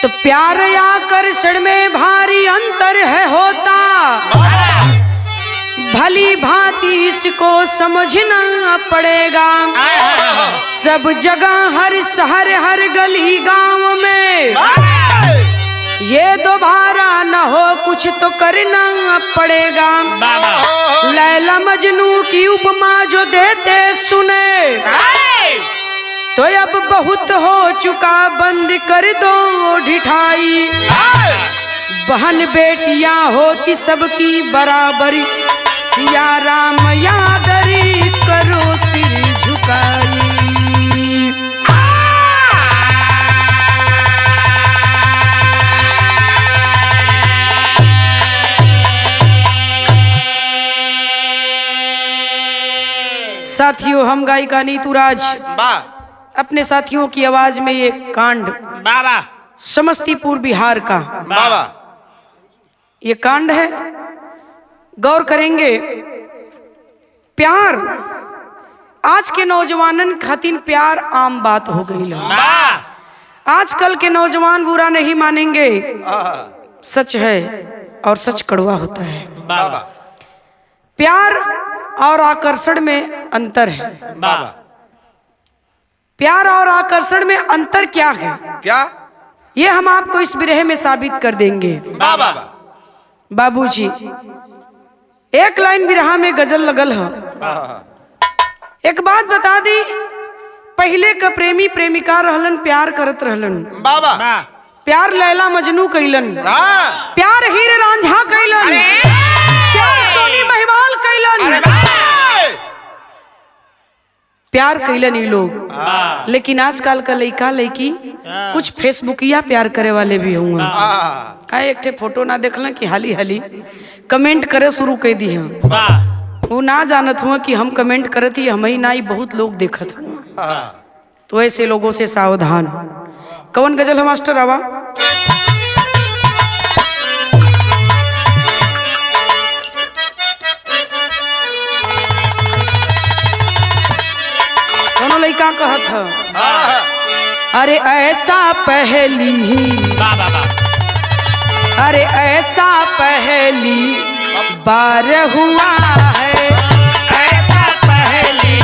तो प्यार आकर्षण में भारी अंतर है होता, भली भांति इसको समझना पड़ेगा। सब जगह हर शहर हर गली गांव में ये दोबारा न हो कुछ तो करना पड़ेगा। लैला मजनू की उपमा जो देते सुने, तो अब बहुत हो चुका बंद कर दो ढिठाई। बहन बेटियां होती सबकी बराबरी, सिया राम यादरी करो सिर झुकाई। साथियों, हम गायिका नीतू राज अपने साथियों की आवाज में ये कांड समस्तीपुर बिहार का ये कांड है, गौर करेंगे। प्यार आज के नौजवानन खातिर प्यार आम बात हो गई है। आजकल के नौजवान बुरा नहीं मानेंगे, सच है और सच कड़वा होता है। प्यार और आकर्षण में अंतर है। प्यार और आकर्षण में अंतर क्या है? क्या? ये हम आपको इस बिरहे में साबित कर देंगे। बाबूजी, एक लाइन बिरहा में गजल लगल है। एक बात बता दी, पहले का प्रेमी प्रेमिका रहलन, प्यार करत रहलन। प्यार लैला मजनू कैलन, प्यार हीर रांझा कैलन, प्यार सोनी महिवाल कैलन, प्यार कैलन ये लोग। लेकिन आजकल का लड़का लड़की कुछ फेसबुकिया प्यार करे वाले भी होंगे। एक ठे फोटो ना देखल कि हाली हाली कमेंट करे शुरू कर दी हैं। वो ना जानत हुआ कि हम कमेंट करत ही हम ही ना ही बहुत लोग देखत हुआ। तो ऐसे लोगों से सावधान। कौन गजल है मास्टर? आवा दोनों लड़का कहत है, अरे ऐसा पहली ही, अरे ऐसा पहली बार हुआ है, ऐसा पहली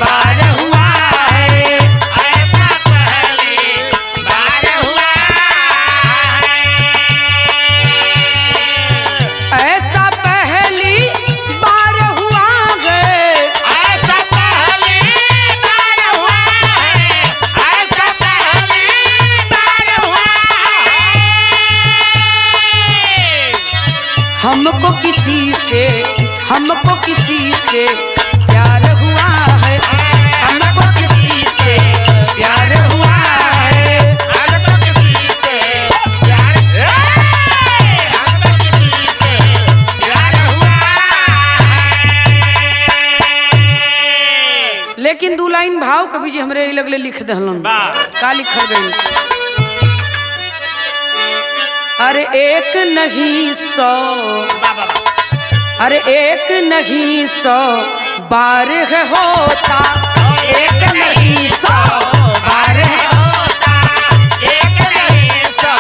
बार हुआ है, ऐसा पहली बार हुआ है, ऐसा पहली बार हुआ है, ऐसा पहली बार हुआ है, ऐसा पहली बार हुआ है। हमको किसी से प्यार हुआ है, हमको किसी से प्यार हुआ है, हमको किसी से प्यार, हमको किसी से प्यार हुआ है। लेकिन दू लाइन भाव कभी जी हमरे लगले लिख दहलन। का लिखल गई? अरे एक नहीं सौ, अरे एक नहीं सौ बार है होता, एक नहीं सौ बार है होता, एक नहीं सौ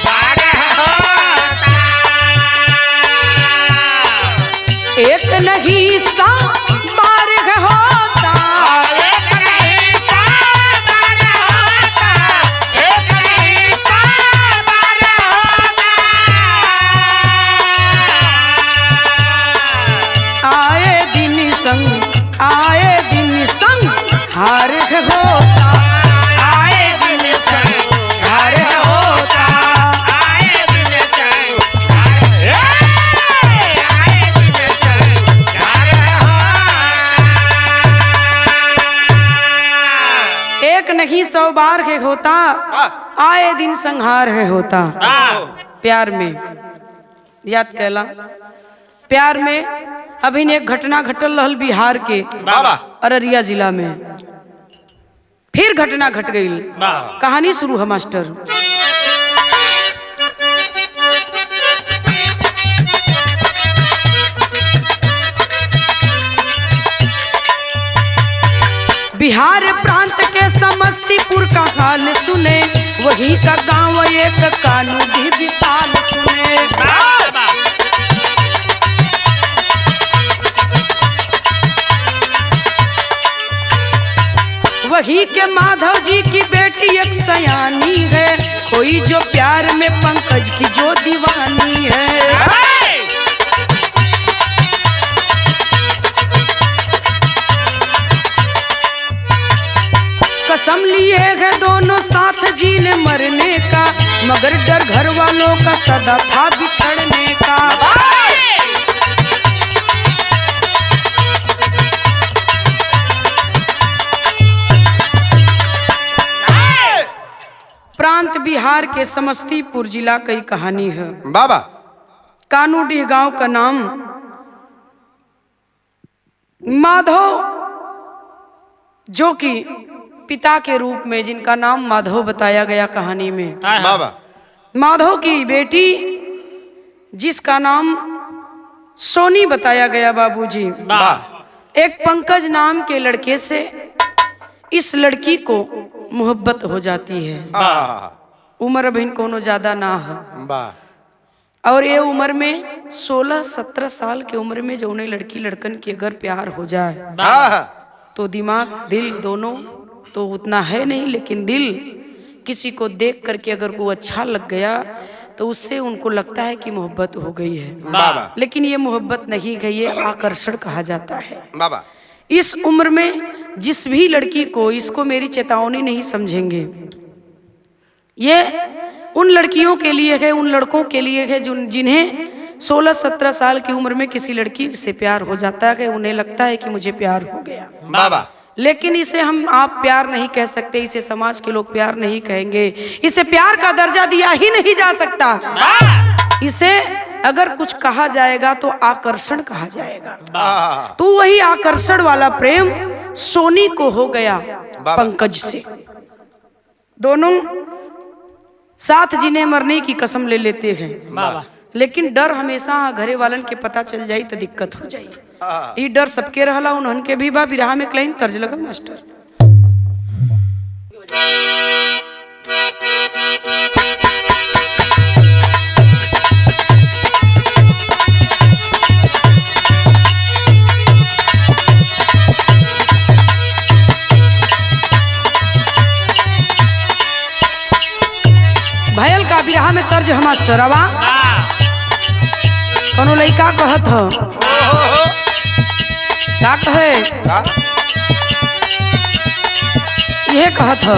बार है होता, एक नहीं सौ बार है होता, एक नहीं सौ बार होता, एक नहीं सौ बार होता। आए दिन संग हार होता, आए दिन संग हार होता, आए दिन संग आए दिन संग हार होता। एक नहीं 100 बार है होता, आए दिन संहार है होता। प्यार में याद कैला, प्यार में अभी एक घटना घटल रहल बिहार के अररिया जिला में। फिर घटना घट गई। कहानी शुरू है मास्टर। बिहार प्रांत के समस्तीपुर का हाल सुने, वही का गांव एक कानू भी विशाल सुने। वही के माधव जी की बेटी एक सयानी है, कोई जो प्यार में पंकज की जो दीवानी है। कसम लिए है दोनों साथ जीने मरने का, मगर डर घर वालों का सदा था बिछड़ने का। प्रांत बिहार के समस्तीपुर जिला की कहानी है। बाबा कानूडीह गांव का नाम माधव, जो कि पिता के रूप में जिनका नाम माधव बताया गया कहानी में। बाबा माधव की बेटी जिसका नाम सोनी बताया गया बाबूजी, एक पंकज नाम के लड़के से इस लड़की को मोहब्बत हो जाती है। उम्र अभी कोनो ज्यादा ना है, और ये उम्र में 16-17 साल की उम्र में जो उन्हें लड़की लड़कन की अगर प्यार हो जाए तो दिमाग दिल दोनों तो उतना है नहीं, लेकिन दिल किसी को देख करके अगर वो अच्छा लग गया तो उससे उनको लगता है कि मोहब्बत हो गई है। लेकिन ये मोहब्बत नहीं गई, ये आकर्षण कहा जाता है। बाबा इस उम्र में जिस भी लड़की को, इसको मेरी चेतावनी नहीं समझेंगे, ये उन लड़कियों के लिए है, उन लड़कों के लिए है जिन्हें 16-17 साल की उम्र में किसी लड़की से प्यार हो जाता है, उन्हें लगता है कि मुझे प्यार हो गया। बाबा लेकिन इसे हम आप प्यार नहीं कह सकते, इसे समाज के लोग प्यार नहीं कहेंगे, इसे प्यार का दर्जा दिया ही नहीं जा सकता। इसे अगर कुछ कहा जाएगा तो आकर्षण कहा जाएगा। तो वही आकर्षण वाला प्रेम सोनी को हो गया पंकज से। दोनों साथ जीने मरने की कसम ले लेते हैं, लेकिन डर हमेशा घरे वालन के पता चल जाई तो दिक्कत हो जाई। ये डर सबके रहला, उन्हन के भी बा। बिरहा में क्लाइन तर्ज लगल मास्टर। भयल का बिरहा में तर्ज है मास्टर। अबा कोनो लइका कहत ह का कहे, ये कहत ह,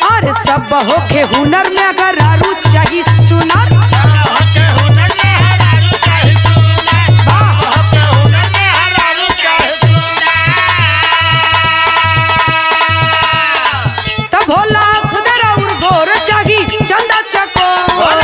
अरे सब होके हुनर में अगर आरू चाहिए सुनर, तब होला खुदरा और गोर चाहिए चंदा चकोर।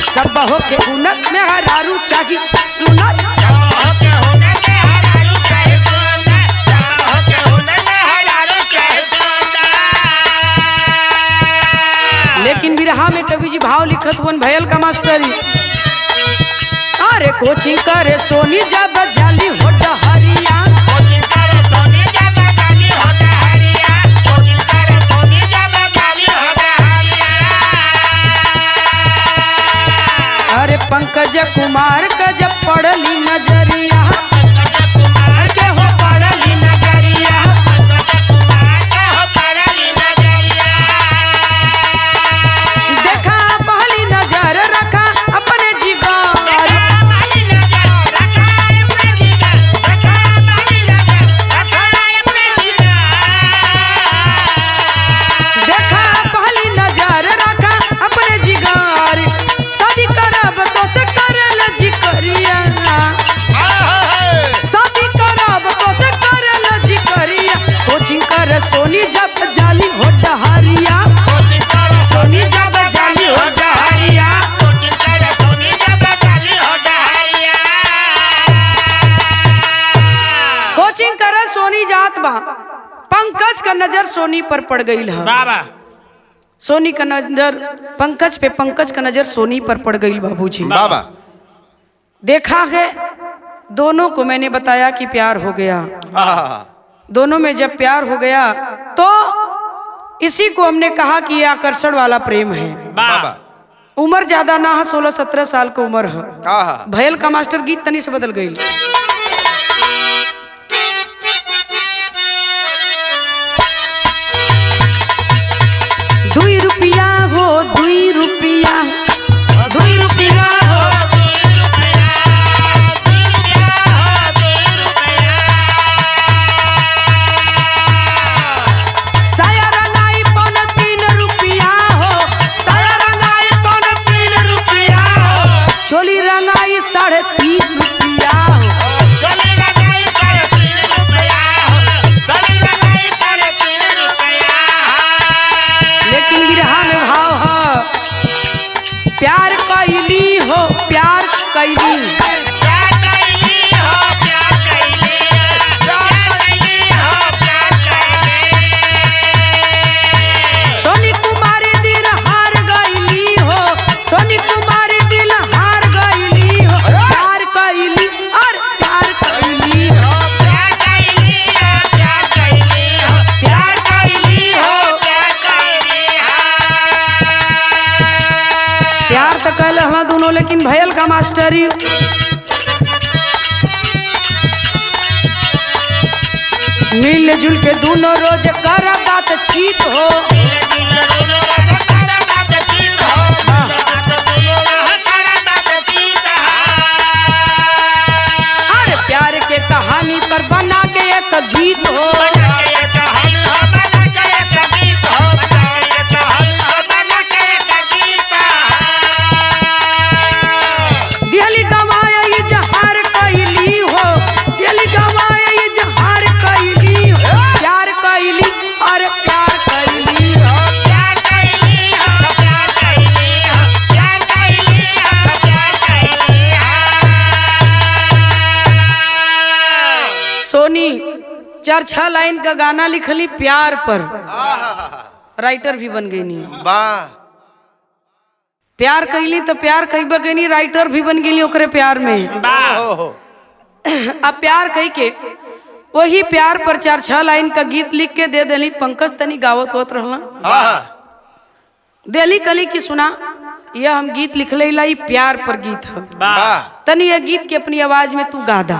सब होके हुनर में हरारू चाहिए सुनर, लेकिन बिरहा में कवि जी भाव लिखत हुन भयल का मास्टरी। अरे कोचिंग करे सोनी जब जाली हो डहरिया, अरे पंकज कुमार का जब पड़ली नजरिया, के हो पड़ली नजरिया, देखा पहली नजर रखा अपने जिगर, कोचिंग करे सोनी जात बा, पंकज का नजर सोनी पर पड़ गई है। सोनी का नजर पंकज पे, पंकज का नजर सोनी पर पड़ गई बाबूजी। देखा है दोनों को, मैंने बताया कि प्यार हो गया। दोनों में जब प्यार हो गया तो इसी को हमने कहा कि ये आकर्षण वाला प्रेम है। उम्र ज्यादा ना है, 16-17 साल की उम्र है। भयल का मास्टर गीत तनी से बदल गई। ₹2 हो, ₹2, ₹2 हो, साया रंगाई पौन ₹3 हो, साया रंगाई पौन ₹3 हो, चोली रंगाई ₹3.5 हो, चोली रंगाई ₹3.5 हो, चोली रंगाई ₹3.5 लेकिन बिरहा में भाव है, प्यार कैली हो, प्यार कैली, प्यार कैली हो, प्यार कैली, प्यार कैली हो, प्यार कैली। सोनी कुमारी दिल हार गईली हो, सोनी कुमारी दिल हार गईली हो, प्यार कैली और प्यार कैली हो, प्यार कैली हो, प्यार कैली हो, प्यार कैली हो। प्यार कैली प्यार तो कैल हला दोनों, लेकिन भयल का मास्टरी मिल जुल के दोनों रोज कर बातचीत हो। अरे प्यार के कहानी पर बना के एक गीत हो। दिल्ली गवाया इजहार कैली हो, दिल्ली गवाया इजहार कैली हो, प्यार कैली और प्यार कैली हो। सोनी 4-6 लाइन का गाना लिखली प्यार पर, राइटर भी बन गई नहीं। प्यार कैली तो प्यार कहबे गई, राइटर भी बन गई ओकरे प्यार में। अब प्यार कह के वही प्यार पर 4-6 लाइन का गीत लिख के दे देली। पंकज तनी गावत होत रहला, देली कली की सुना, यह हम गीत लिख लेला, ई प्यार पर गीत है, तनी यह गीत के अपनी आवाज में तू गा दा।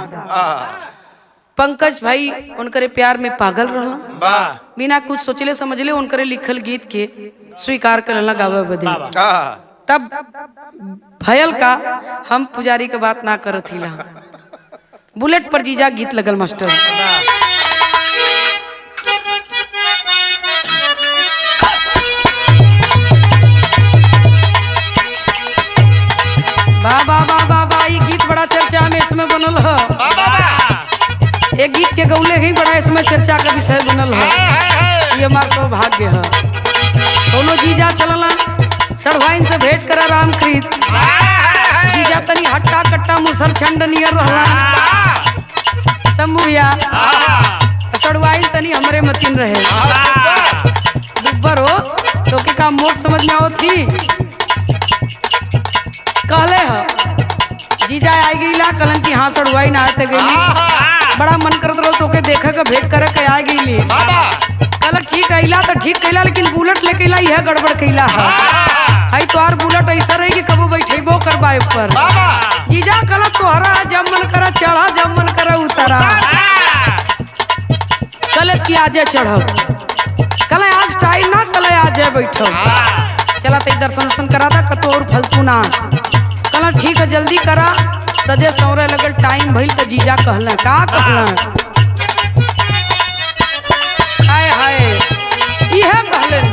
पंकज भाई उनकरे प्यार में पागल रहला, बिना कुछ सोचले समझले उनकरे लिखल गीत के स्वीकार करला गावे बदे। तब भयल का हम पुजारी के बात ना करत हिला, बुलेट पर जीजा गीत लगल मास्टर। बाबा बाबा बा, ये गीत बड़ा चर्चा में इसमें बनल है। एक गीत के गौले ही बड़ा इसमें चर्चा का विषय बनल है। ये हमारा सौभाग्य है। दोनों जीजा चलला, सड़वाइन से भेंट करा रामकृत। जीजा तनी हट्टा कट्टा मुसर छंड नियर रहला समूया, सड़वाइन तनी हमरे मतिन रहे। दुब्बर हो तो के काम मोट समझ में आओ थी। कहले है जीजा आई गईला, कलन की हाँ सड़वाइन आते गई, बड़ा मन करत रहो तो के देखा का भेंट करे के आ गई। कल ठीक आइला तो ठीक कैला, लेकिन बुलेट लेके ला यह गड़बड़ कैला है। तो और बुलेट ऐसा रही कि कबो बैठेबो करबाए पर। जीजा कल तोहरा जब मन करा चढ़ा, जब मन करा उतरा। कलश की आजे चढ़ो, कल आज टाइम ना, कल आज बैठो। चला ते दर्शन वर्शन करा था कतो और फलतू ना। कल ठीक है जल्दी करा, सजे सौरे लगल टाइम भइल तो जीजा कहला का कहला, हाय हाय यह कहलन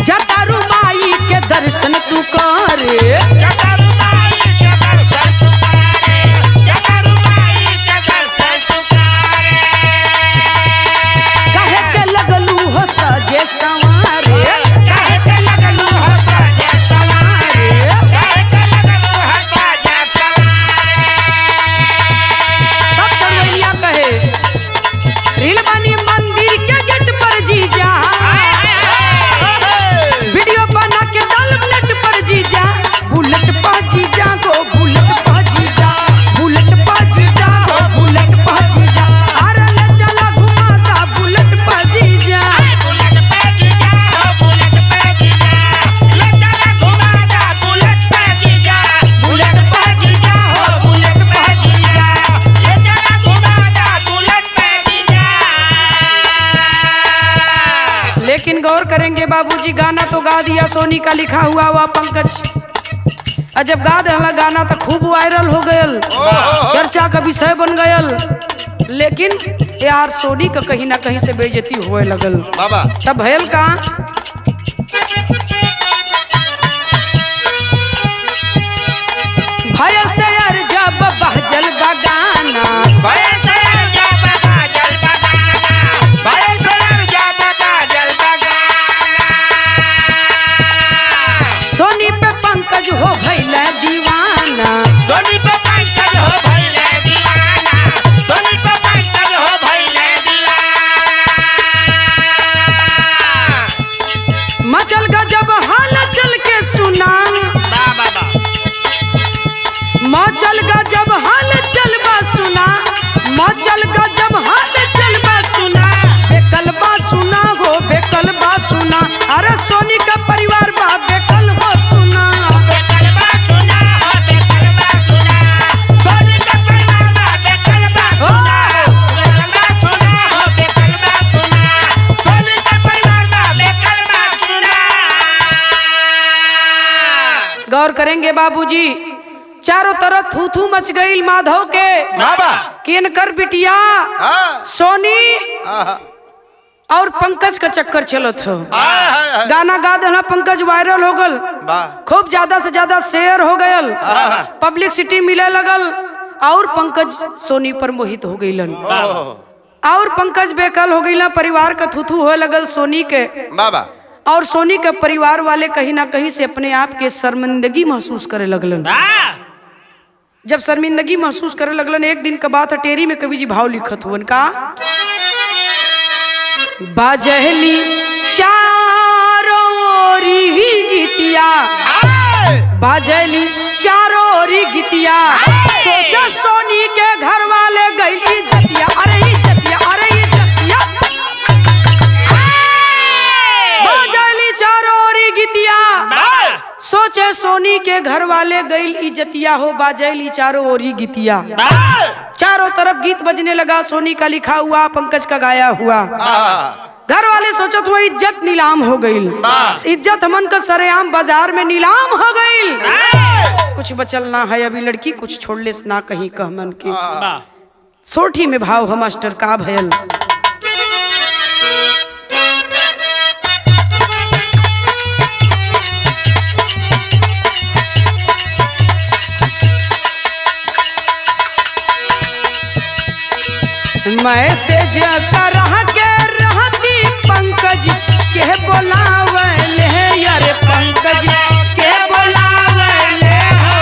जतारू माई के दर्शन तू करे, जतारू माई के दर्शन तू करे, जतारू माई के दर्शन तू करे। कहे के लगलू हो सजे संवारे, काहे के लगलू हो सजे संवारे, काहे के लगलू हो सजे संवारे। तब सरवैया बाबूजी गाना तो गा दिया, सोनी का लिखा हुआ हुआ पंकज। और जब गा दिया गाना तो खूब वायरल हो गयल, चर्चा का विषय बन गयल। लेकिन यार सोनी का कहीं ना कहीं से बेइज्जती होए लगल। बाबा तब भयल का भयल से यार जब बहजल बगाना, भय से जब बाजल बगाना, भय से जब बाजल बगाना। सोनी पे पंकज हो भइले दीवाना। सोनी पे पंकज हो भइले दीवाना, सोनी पे पंकज हो भइले दीवाना। मचल गजब हाल चल के सुना, मचल गजब हाल चल बा सुना, मचल गजब हाल चल बा सुना, बेकल बा सुना हो बेकल बा सुना। अरे सोनी का परिवार बा बेकल हो सुना। बेकलबा सुना हो बेकलबा सुना, सोनी का परिवार बा बेकलबा सुना। बेकलबा सुना हो बेकलबा सुना, सोनी का परिवार बा बेकलबा सुना। गौर करेंगे बाबूजी, चारों तरफ थू थू मच गई माधव के बाबा कि इनकर बिटिया हाँ सोनी हाँ और पंकज का चक्कर चलत हो। हाँ गाना गा देना पंकज वायरल हो गल, वाह खूब ज्यादा से ज्यादा शेयर हो गयल, पब्लिसिटी मिले लगल और पंकज सोनी पर मोहित हो गईलन और पंकज बेकल हो गईला। परिवार का थुथु होए लगल सोनी के बाबा और सोनी के परिवार वाले कहीं ना कहीं से अपने आप के शर्मिंदगी महसूस करे लगलन। जब शर्मिंदगी महसूस करे लगलन, एक दिन का बात है, टेरी में कवि जी भाव लिखत हुवन का बाजहली चारों ओरी गीतिया, बाजहली चारों ओरी गीतिया, सोचा सोनी के घर वाले गई जतिया। अरे इज्जतिया, अरे इज्जतिया, बाजहली चारों ओरी गीतिया, सोचे सोनी के घर वाले गई इज्जतिया हो, बाजहली चारों ओरी गीतिया। चारों तरफ गीत बजने लगा, सोनी का लिखा हुआ पंकज का गाया हुआ। घर वाले सोचत हुआ इज्जत नीलाम हो गई, इज्जत हमन का सरेआम बाजार में नीलाम हो गई। कुछ बचल ना है अभी लड़की, कुछ छोड़ले ना कहीं कह मन के। सोठी में भाव हम मास्टर का भयल मैसेज करह के रहती पंकज के बोलावले, यारे पंकज के बोलावले हो,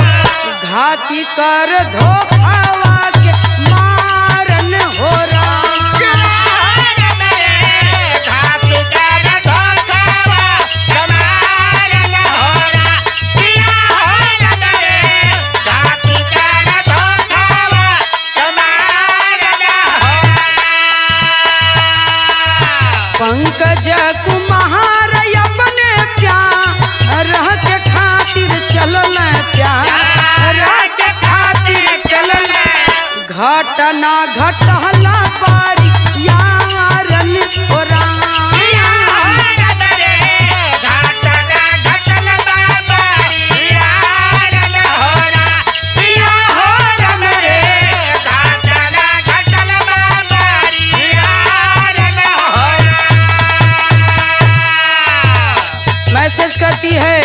घाती कर धोखावा के मारन हो रहा। पंकज कुमार अपने प्यार के खातिर चलल, प्यार के खातिर चलल, घटना घटहला पारी यारन हो मैसेज करती है,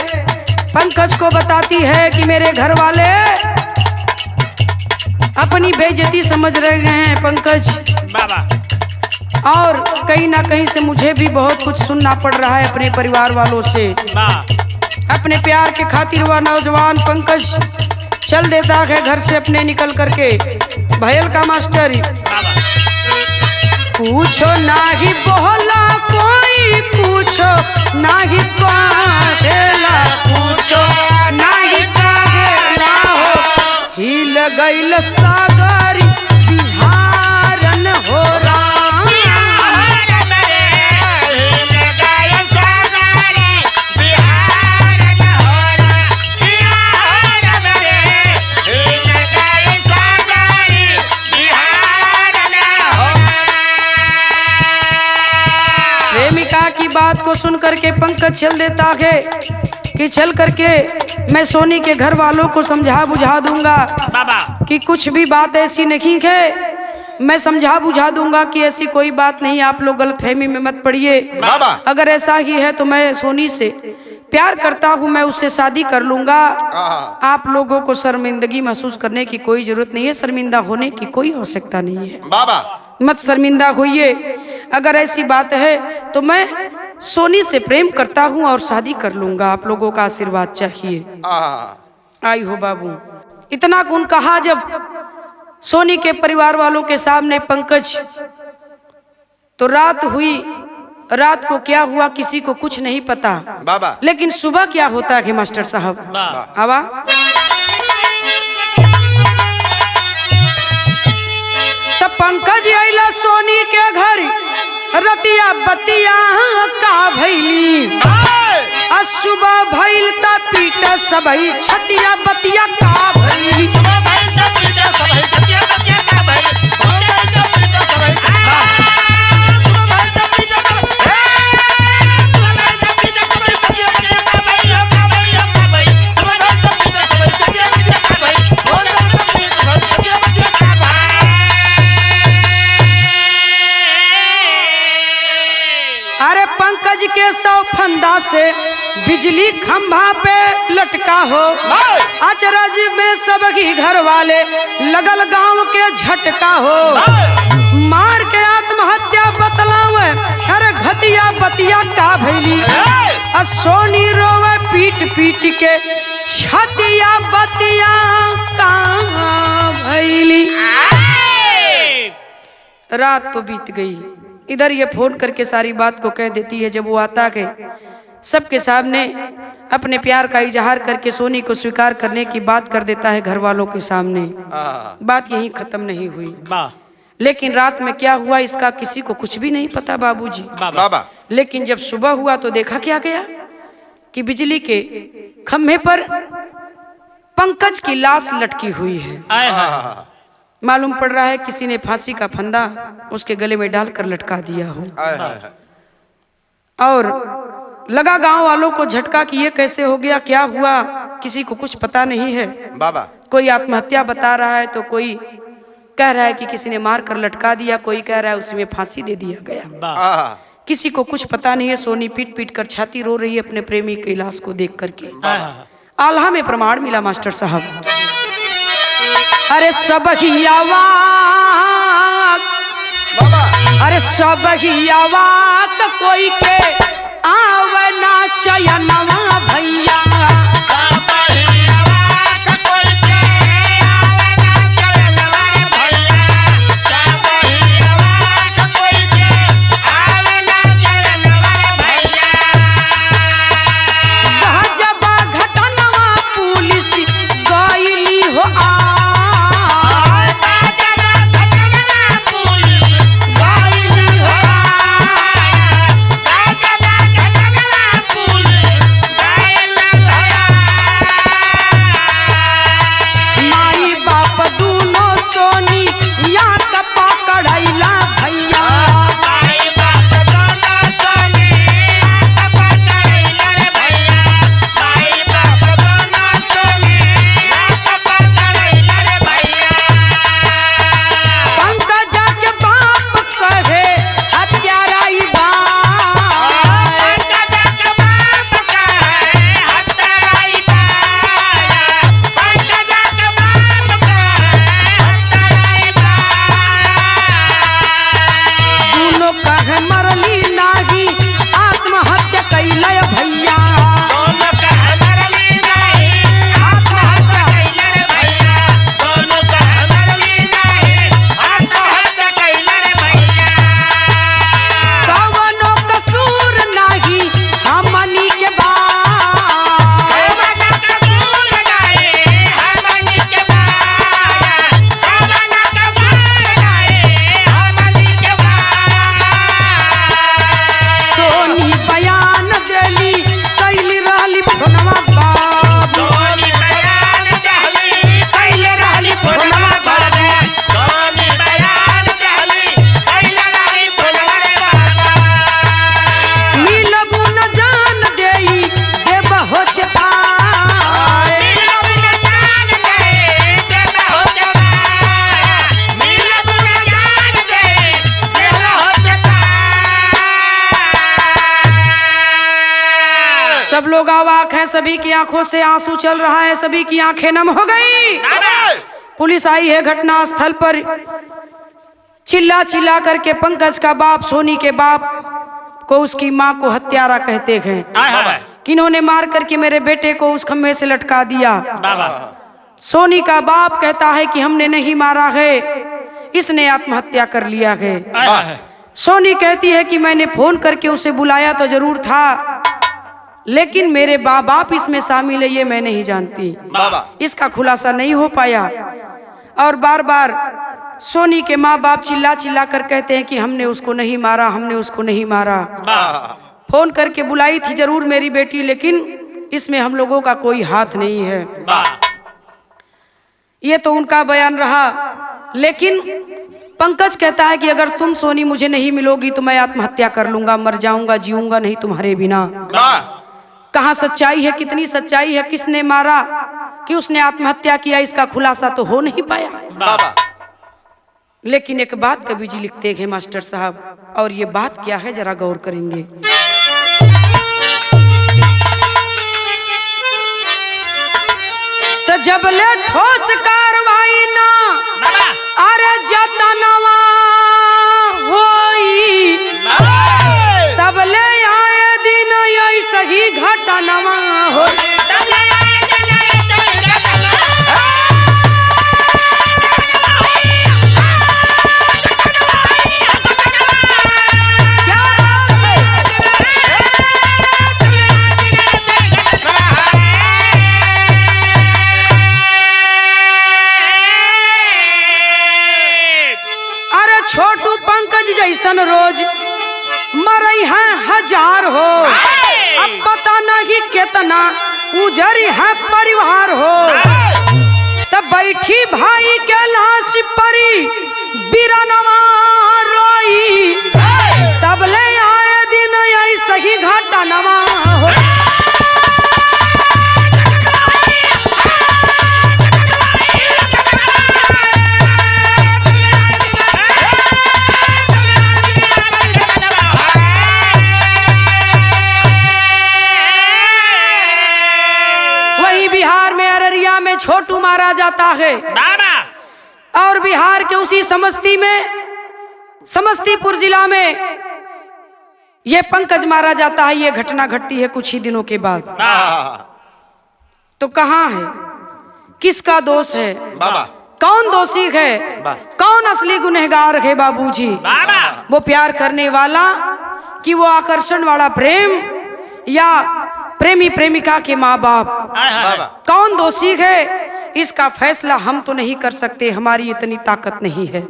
पंकज को बताती है कि मेरे घर वाले अपनी बेइज्जती समझ रहे हैं पंकज बाबा, और कहीं ना कहीं से मुझे भी बहुत कुछ सुनना पड़ रहा है अपने परिवार वालों से। अपने प्यार के खातिर वह नौजवान पंकज चल देता है घर से अपने निकल करके। भयल का मास्टर पूछो ना ही बोला कोई, पूछो ना ही कहेला, पूछो ना ही कहेला हो, हिल गईल सागरी बिहारन हो रहा। प्रेमिका की बात को सुन करके पंकज चल देता है कि चल करके मैं सोनी के घर वालों को समझा बुझा दूंगा बाबा कि कुछ भी बात ऐसी नहीं है, मैं समझा बुझा दूंगा कि ऐसी कोई बात नहीं, आप लोग गलतफहमी में मत पड़िए। बाबा अगर ऐसा ही है तो मैं सोनी से प्यार करता हूँ, मैं उससे शादी कर लूंगा। आप लोगों को शर्मिंदगी महसूस करने की कोई जरूरत नहीं है, शर्मिंदा होने की कोई आवश्यकता नहीं है। बाबा मत शर्मिंदा होइए। अगर ऐसी बात है तो मैं सोनी से प्रेम करता हूँ और शादी कर लूंगा, आप लोगों का आशीर्वाद चाहिए। आई हो बाबू। इतना गुण कहा जब सोनी के परिवार वालों के सामने पंकज, तो रात हुई। रात को क्या हुआ किसी को कुछ नहीं पता बाबा, लेकिन सुबह क्या होता है मास्टर साहब? आवा तब पंकज आइला सोनी के घर, रतिया बतिया का भैली, सुबह भैल ता पीटा सबई छतिया बतिया का भैली। अरे पंकज के सौ फंदा से बिजली खंभा पे लटका हो, अचरज में सबकी घर वाले लगल गांव के झटका हो, मार के आत्महत्या बतलावे अरे घतिया बतिया का भैली, सोनी रोवे पीट पीट के छतिया बतिया का भैली। रात तो बीत गई, इधर ये फोन करके सारी बात को कह देती है। जब वो आता है सबके सामने अपने प्यार का इजहार करके सोनी को स्वीकार करने की बात कर देता है घर वालों के सामने। बात यहीं खत्म नहीं हुई, लेकिन रात में क्या हुआ इसका किसी को कुछ भी नहीं पता बाबूजी। बाबा लेकिन जब सुबह हुआ तो देखा क्या गया कि बिजली के खंभे पर पंकज की लाश लटकी हुई है। मालूम पड़ रहा है किसी ने फांसी का फंदा उसके गले में डालकर लटका दिया हो। और लगा गांव वालों को झटका कि ये कैसे हो गया, क्या हुआ, किसी को कुछ पता नहीं है। बाबा कोई आत्महत्या बता रहा है तो कोई कह रहा है कि किसी ने मार कर लटका दिया, कोई कह रहा है उसमें फांसी दे दिया गया। किसी को कुछ पता नहीं है। सोनी पीट पीट कर छाती रो रही है अपने प्रेमी की लाश को देख करके। आल्हा में प्रमाण मिला मास्टर साहब। अरे सब ही आवाक, अरे सब ही आवाक कोई के आवना चयनवा भैया, सब लोग अवाक हैं, सभी की आंखों से आंसू चल रहा है, सभी की आंखें नम हो गई। पुलिस आई है घटना स्थल पर। चिल्ला चिल्ला करके पंकज का बाप, सोनी के बाप को, उसकी माँ को हत्यारा कहते हैं, किन्होंने मार करके मेरे बेटे को उस खंभे से लटका दिया। सोनी का बाप कहता है कि हमने नहीं मारा है, इसने आत्महत्या कर लिया है। सोनी कहती है कि मैंने फोन करके उसे बुलाया तो जरूर था, लेकिन मेरे बाप इसमें शामिल है ये मैं नहीं जानती। इसका खुलासा नहीं हो पाया। और बार बार सोनी के माँ बाप चिल्ला चिल्ला कर कहते हैं कि हमने उसको नहीं मारा, हमने उसको नहीं मारा। फोन करके बुलाई थी जरूर मेरी बेटी, लेकिन इसमें हम लोगों का कोई हाथ नहीं है। ये तो उनका बयान रहा। लेकिन पंकज कहता है कि अगर तुम सोनी मुझे नहीं मिलोगी तो मैं आत्महत्या कर लूंगा, मर जाऊंगा, जीऊंगा नहीं तुम्हारे बिना। कहाँ सच्चाई है, कितनी सच्चाई है, किसने मारा कि उसने आत्महत्या किया, इसका खुलासा तो हो नहीं पाया। लेकिन एक बात कवि जी लिखते हैं मास्टर साहब, और ये बात क्या है जरा गौर करेंगे। तो जब ले ठोस कार्रवाई ना अरे जतनवा होई, तब ले आए दिन ऐसा ही घटनवा होई। छोटू पंकज जैसन रोज मरई है हजार हो, अब पता नहीं कितना उजरी है परिवार हो। तब बैठी भाई के लाश परी बिरनवा रोई, तब ले आए दिन ऐसा ही घटनवा हो। बिहार में अररिया में छोटू मारा जाता है, और बिहार के उसी समस्तीपुर जिला में ये पंकज मारा जाता है। ये घटना घटती है कुछ ही दिनों के बाद। तो कहाँ है, किसका दोष है, कौन दोषी है, कौन असली गुनहगार है बाबूजी? वो प्यार करने वाला कि वो आकर्षण वाला प्रेम, या प्रेमी प्रेमिका के माँ बाप? कौन दोषी है, इसका फैसला हम तो नहीं कर सकते, हमारी इतनी ताकत नहीं है।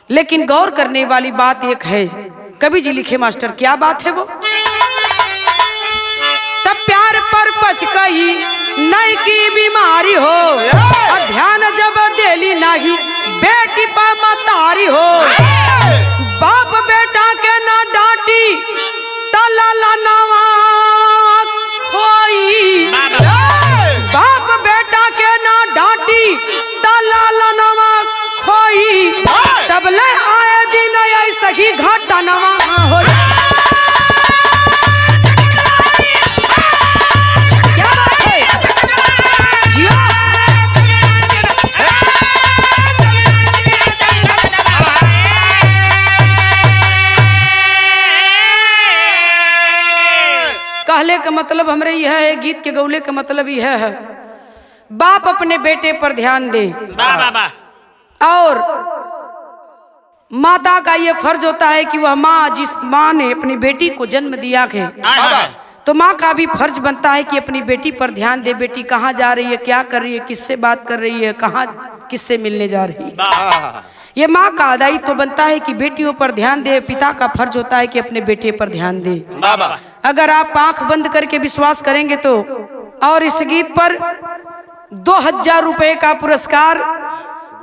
लेकिन गौर करने वाली बात एक है, कवि जी लिखे मास्टर, क्या बात है वो? तब प्यार पर पचकई नई की बीमारी हो, ध्यान जब देली नहीं बेटी पर मतारी हो। बाप बेटा के ना डांटी तला नवा खोई, बाप बेटा के ना डांटी तला नवा खोई, तब ले आए दिन ऐसा ही घटनवा हो। क्या बात है जियो? कहले का मतलब हमरे यह है, गीत के गौले का मतलब यह है, बाप अपने बेटे पर ध्यान दे, और माता का यह फर्ज होता है कि वह माँ, जिस माँ ने अपनी बेटी को जन्म दिया है, तो माँ का भी फर्ज बनता है कि अपनी बेटी पर ध्यान दे। बेटी कहाँ जा रही है, क्या कर रही है, किससे बात कर रही है, कहाँ किससे मिलने जा रही है। ये माँ का दायित्व तो बनता है कि बेटियों पर ध्यान दे। पिता का फर्ज होता है कि अपने बेटे पर ध्यान दे। अगर आप आंख बंद करके विश्वास करेंगे तो, और इस गीत पर 2000 रुपए का पुरस्कार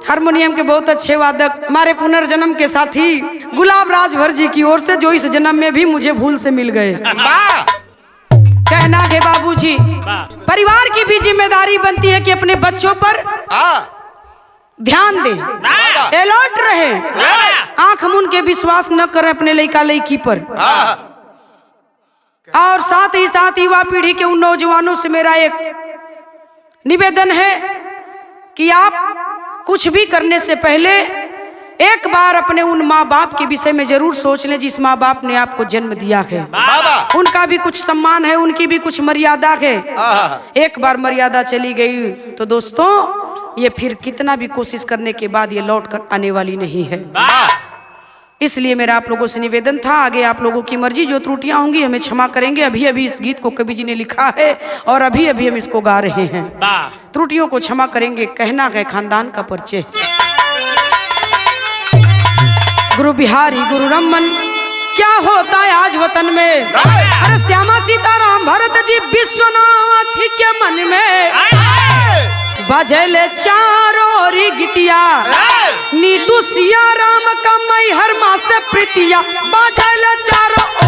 हारमोनियम के बहुत अच्छे वादक हमारे पुनर्जन्म के साथी गुलाब राजभर जी की ओर से, जो इस जन्म में भी मुझे भूल से मिल गए। कहना है बाबूजी, परिवार की भी जिम्मेदारी बनती है कि अपने बच्चों पर ध्यान दे, अलर्ट रहे, आंख मूंद के विश्वास न करें अपने लड़का लड़की पर। और साथ ही साथ युवा पीढ़ी के उन नौजवानों से मेरा एक निवेदन है कि आप कुछ भी करने से पहले एक बार अपने उन माँ बाप के विषय में जरूर सोच लें जिस माँ बाप ने आपको जन्म दिया है। उनका भी कुछ सम्मान है, उनकी भी कुछ मर्यादा है। एक बार मर्यादा चली गई तो दोस्तों ये फिर कितना भी कोशिश करने के बाद ये लौट कर आने वाली नहीं है। इसलिए मेरा आप लोगों से निवेदन था, आगे आप लोगों की मर्जी, जो त्रुटियां होंगी हमें क्षमा करेंगे। अभी अभी इस गीत को कवि जी ने लिखा है और अभी अभी हम इसको गा रहे हैं, त्रुटियों को क्षमा करेंगे। कहना है खानदान का परिचय। गुरु बिहारी गुरु रमन क्या होता है आज वतन में, अरे श्यामा सीताराम भरत जी विश्वनाथ के मन में बजले चारों री गीतिया, नीतू सिया राम का मई हर मास प्रीतिया, बजले चारों